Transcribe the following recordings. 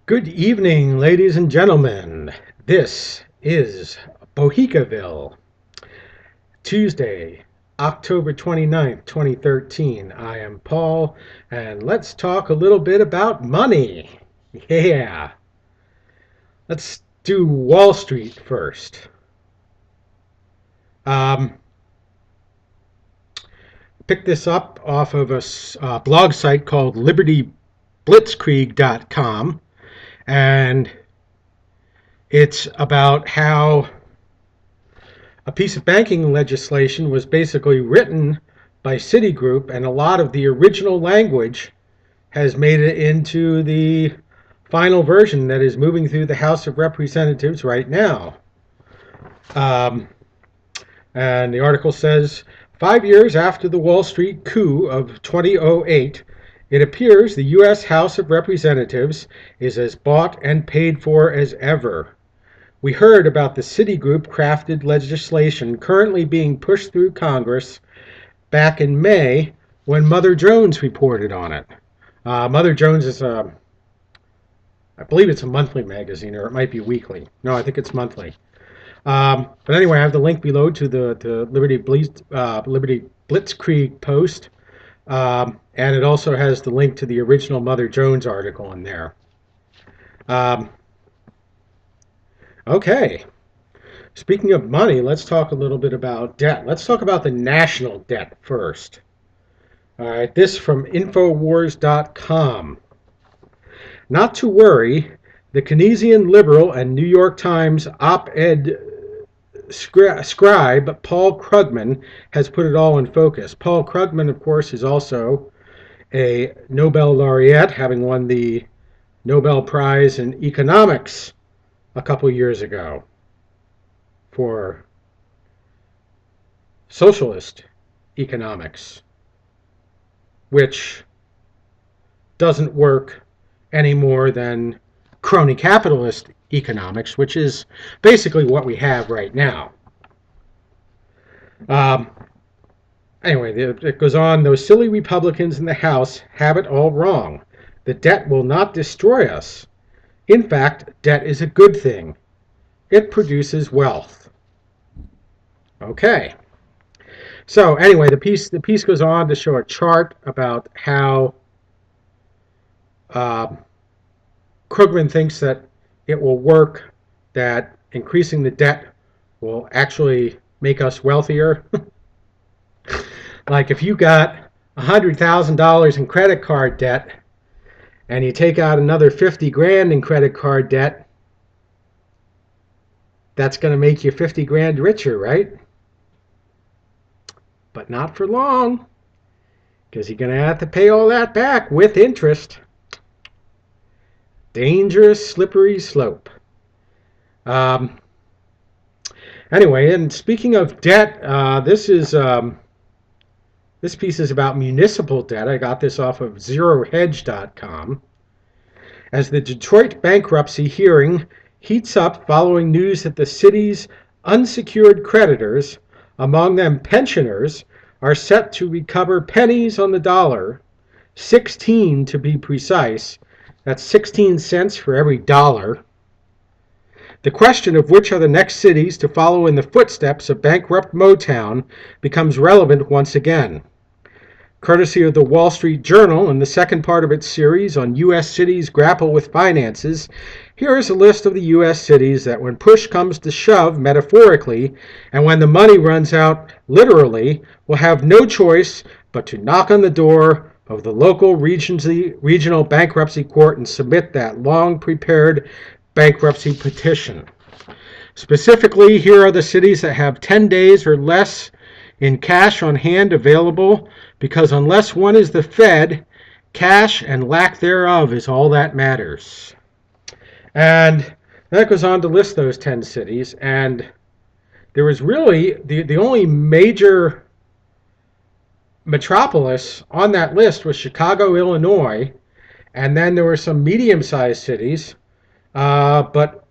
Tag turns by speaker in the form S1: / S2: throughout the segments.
S1: Good evening, ladies and gentlemen. This is Bohicaville, Tuesday, October 29th, 2013. I am Paul, and let's talk a little bit about money. Yeah. Let's do Wall Street first. Pick this up off of a blog site called libertyblitzkrieg.com. And it's about how a piece of banking legislation was basically written by Citigroup, and a lot of the original language has made it into the final version that is moving through the House of Representatives right now. And the article says, 5 years after the Wall Street coup of 2008, it appears the U.S. House of Representatives is as bought and paid for as ever. We heard about the Citigroup-crafted legislation currently being pushed through Congress back in May when Mother Jones reported on it. Mother Jones is I believe it's a monthly magazine, or it might be weekly. No, I think it's monthly. But anyway, I have the link below to the Liberty Blitzkrieg post. And it also has the link to the original Mother Jones article in there. Okay. Speaking of money, let's talk a little bit about debt. Let's talk about the national debt first. All right, this from Infowars.com. Not to worry, the Keynesian liberal and New York Times op-ed scribe Paul Krugman has put it all in focus. Paul Krugman, of course, is also a Nobel laureate, having won the Nobel Prize in Economics a couple years ago for socialist economics, which doesn't work any more than crony capitalist economics, which is basically what we have right now. Anyway, it goes on, those silly Republicans in the House have it all wrong. The debt will not destroy us. In fact, debt is a good thing. It produces wealth. Okay. So anyway, the piece goes on to show a chart about how Krugman thinks that it will work, that increasing the debt will actually make us wealthier. Like if you got $100,000 in credit card debt and you take out another 50 grand in credit card debt, that's going to make you 50 grand richer, right? But not for long, because you're going to have to pay all that back with interest. Dangerous, slippery slope. Anyway, and speaking of debt, this piece is about municipal debt. I got this off of zerohedge.com. As the Detroit bankruptcy hearing heats up following news that the city's unsecured creditors, among them pensioners, are set to recover pennies on the dollar, 16 to be precise. That's 16 cents for every dollar. The question of which are the next cities to follow in the footsteps of bankrupt Motown becomes relevant once again. Courtesy of the Wall Street Journal and the second part of its series on U.S. cities grapple with finances, here is a list of the U.S. cities that when push comes to shove, metaphorically, and when the money runs out, literally, will have no choice but to knock on the door of the local regional bankruptcy court and submit that long-prepared bankruptcy petition. Specifically, here are the cities that have 10 days or less in cash on hand available, because unless one is the Fed, cash and lack thereof is all that matters. And that goes on to list those 10 cities, and there was really the only major metropolis on that list was Chicago, Illinois, and then there were some medium-sized cities, but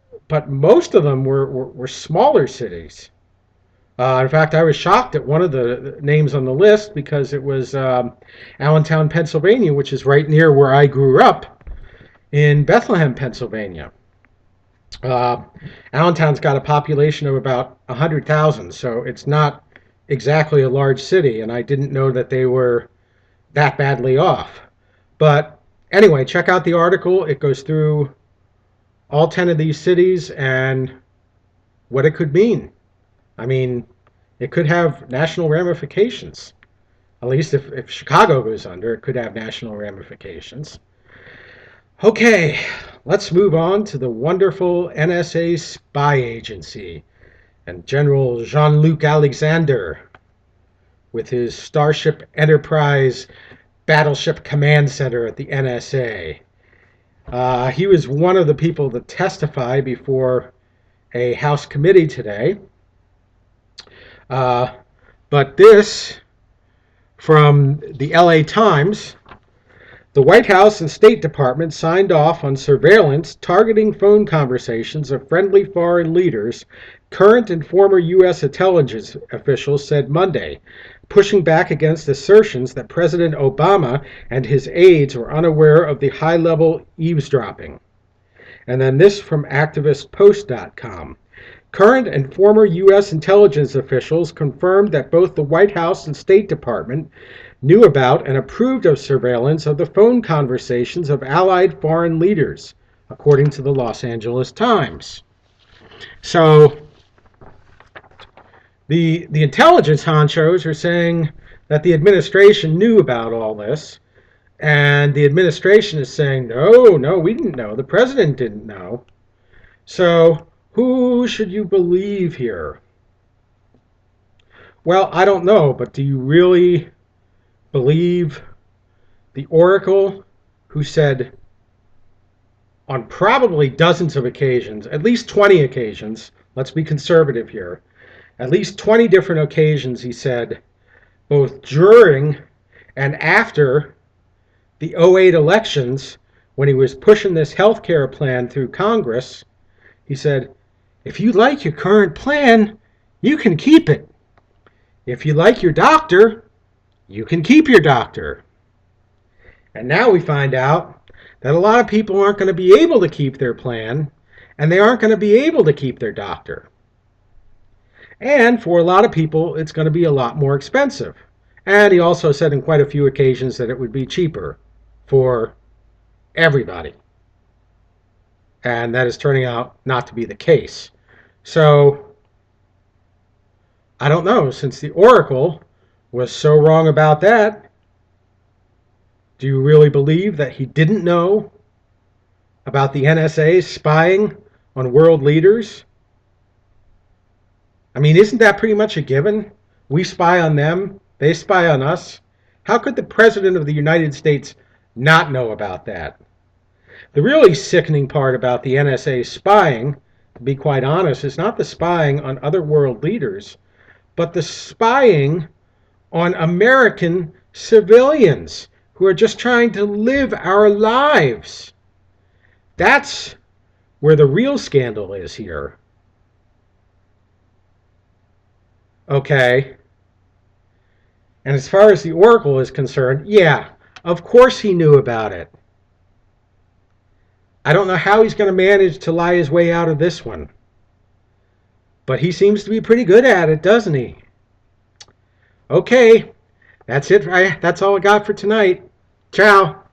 S1: most of them were smaller cities. In fact, I was shocked at one of the names on the list because it was Allentown, Pennsylvania, which is right near where I grew up. in Bethlehem, Pennsylvania. Uh, Allentown's got a population of about 100,000, so it's not exactly a large city, and I didn't know that they were that badly off. But anyway, check out the article. It goes through all 10 of these cities and what it could mean. I mean, it could have national ramifications. At least if Chicago goes under, it could have national ramifications. Okay, let's move on to the wonderful NSA spy agency and General Jean-Luc Alexander with his Starship Enterprise Battleship Command Center at the NSA. He was one of the people that testified before a House committee today. But this from the LA Times. The White House and State Department signed off on surveillance targeting phone conversations of friendly foreign leaders, current and former U.S. intelligence officials said Monday, pushing back against assertions that President Obama and his aides were unaware of the high-level eavesdropping. And then this from activistpost.com. Current and former U.S. intelligence officials confirmed that both the White House and State Department knew about and approved of surveillance of the phone conversations of allied foreign leaders, according to the Los Angeles Times. So the intelligence honchos are saying that the administration knew about all this, and the administration is saying, no, we didn't know. The president didn't know. So who should you believe here? Well, I don't know, but do you really believe the oracle who said on probably dozens of occasions, at least 20 occasions, let's be conservative here, at least 20 different occasions he said, both during and after the 2008 elections, when he was pushing this health care plan through Congress, he said, if you like your current plan, you can keep it. If you like your doctor, you can keep your doctor. And now we find out that a lot of people aren't going to be able to keep their plan, and they aren't going to be able to keep their doctor. And for a lot of people, it's going to be a lot more expensive. And he also said in quite a few occasions that it would be cheaper for everybody. And that is turning out not to be the case. So, I don't know, since the oracle was so wrong about that, do you really believe that he didn't know about the NSA spying on world leaders? I mean, isn't that pretty much a given? We spy on them, they spy on us. How could the President of the United States not know about that? The really sickening part about the NSA spying, to be quite honest, is not the spying on other world leaders, but the spying on American civilians who are just trying to live our lives. That's where the real scandal is here. Okay. And as far as the oracle is concerned, yeah, of course he knew about it. I don't know how he's going to manage to lie his way out of this one. But he seems to be pretty good at it, doesn't he? Okay, that's it. That's all I got for tonight. Ciao.